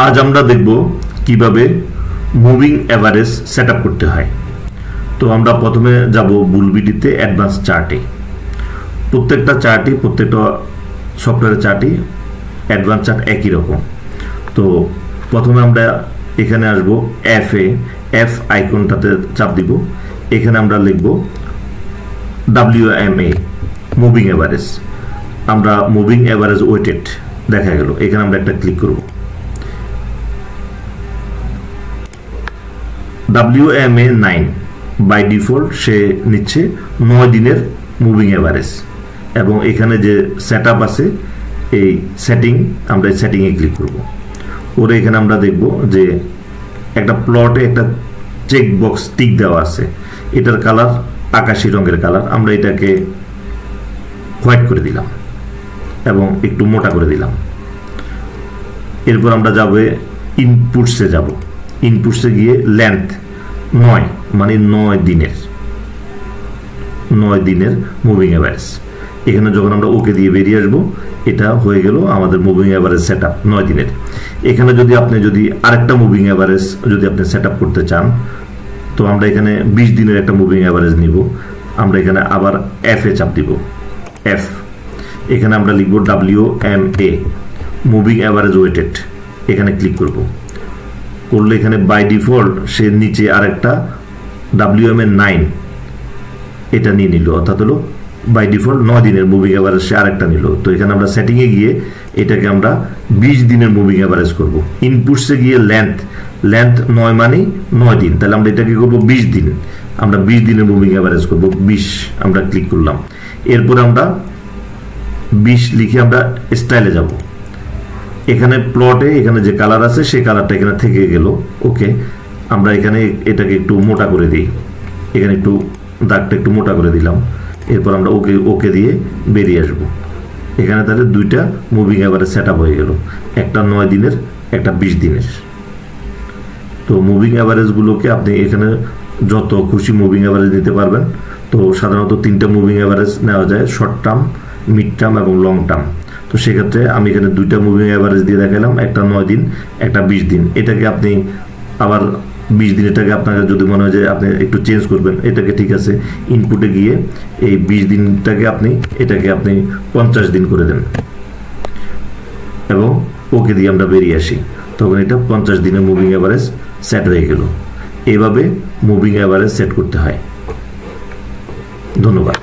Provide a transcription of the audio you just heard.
আজ আমরা দেখব কিভাবে মুভিং এভারেজ সেটআপ করতে হয়। তো আমরা প্রথমে যাব বুলবিডিতে অ্যাডভান্স চার্টে। প্রত্যেকটা সফটওয়্যারের চার্টই অ্যাডভান্স চার্ট একই রকম। তো প্রথমে আমরা এখানে আসব এফ আইকনটাতে চাপ দিব। এখানে আমরা লিখব WMA মুভিং এভারেজ। আমরা মুভিং এভারেজ ওয়েটেড দেখা গেল, এখানে আমরা একটা ক্লিক করব। WMA 9 বাই ডিফল্ট সে নিচ্ছে 9 দিনের মুভিং এভারেজ, এবং এখানে যে সেটআপ আছে এই সেটিং, আমরা এই সেটিংয়ে ক্লিক করব। ওরে এখানে আমরা দেখব যে একটা প্লটে একটা চেক বক্স টিক দেওয়া আছে, এটার কালার আকাশি রঙের কালার। আমরা এটাকে হোয়াইট করে দিলাম এবং একটু মোটা করে দিলাম। এরপর আমরা যাব ইনপুটসে যাব। ইনপুটসে গিয়ে লেন্থ 9 মানে 9 দিনের মুভিং এভারেজ। এখানে যখন আমরা ওকে দিয়ে বেরিয়ে আসবো, এটা হয়ে গেল আমাদের মুভিং এভারেজ সেটআপ 9 দিনের। এখানে যদি আরেকটা মুভিং এভারেজ যদি আপনি সেটআপ করতে চান, তো আমরা এখানে 20 দিনের একটা মুভিং এভারেজ নিব। আমরা এখানে আবার এফ এ চাপ দিব। এখানে আমরা লিখব WMA মুভিং এভারেজ ওয়েটেড, এখানে ক্লিক করব। করলে এখানে বাই ডিফল্ট সে নিচে আরেকটা WMA 9 এটা নিয়ে নিল, অর্থাৎ হলো বাই ডিফল্ট 9 দিনের মুভিং এভারেজ সে আরেকটা নিল। তো এখানে আমরা সেটিংয়ে গিয়ে এটাকে আমরা 20 দিনের মুভিং এভারেজ করব। ইনপুটসে গিয়ে লেন্থ 9 মানে 9 দিন, তাহলে আমরা এটাকে করব 20 দিন। আমরা 20 দিনের মুভিং এভারেজ করব 20, আমরা ক্লিক করলাম। এরপর আমরা 20 লিখে আমরা স্টাইলে যাব। এখানে প্লটে এখানে যে কালার আছে সেই কালারটা এখানে থেকে গেল। ওকে, আমরা এখানে এটাকে একটু মোটা করে দিই। এখানে একটু দাগটা একটু মোটা করে দিলাম। এরপর আমরা ওকে দিয়ে বেরিয়ে আসব। এখানে তাহলে দুইটা মুভিং এভারেজ সেটআপ হয়ে গেল, একটা 9 দিনের, একটা 20 দিনের। তো মুভিং এভারেজগুলোকে আপনি এখানে যত খুশি মুভিং এভারেজ নিতে পারবেন। তো সাধারণত 3টা মুভিং এভারেজ নেওয়া যায়, শর্ট টার্ম, মিড টার্ম এবং লং টার্ম। তো সেক্ষেত্রে আমি এখানে 2টা মুভিং এভারেজ দিয়ে দেখালাম, একটা 9 দিন, একটা 20 দিন। এটাকে আপনি আবার 20 দিন, এটাকে আপনাকে যদি মনে হয় যে আপনি একটু চেঞ্জ করবেন, এটাকে ঠিক আছে, ইনপুটে গিয়ে এই 20 দিনটাকে এটাকে আপনি 50 দিন করে দেন এবং ওকে দিয়ে আমরা বেরিয়ে আসি। তখন এটা 50 দিনের মুভিং এভারেজ সেট হয়ে গেল। এইভাবে মুভিং এভারেজ সেট করতে হয়। ধন্যবাদ।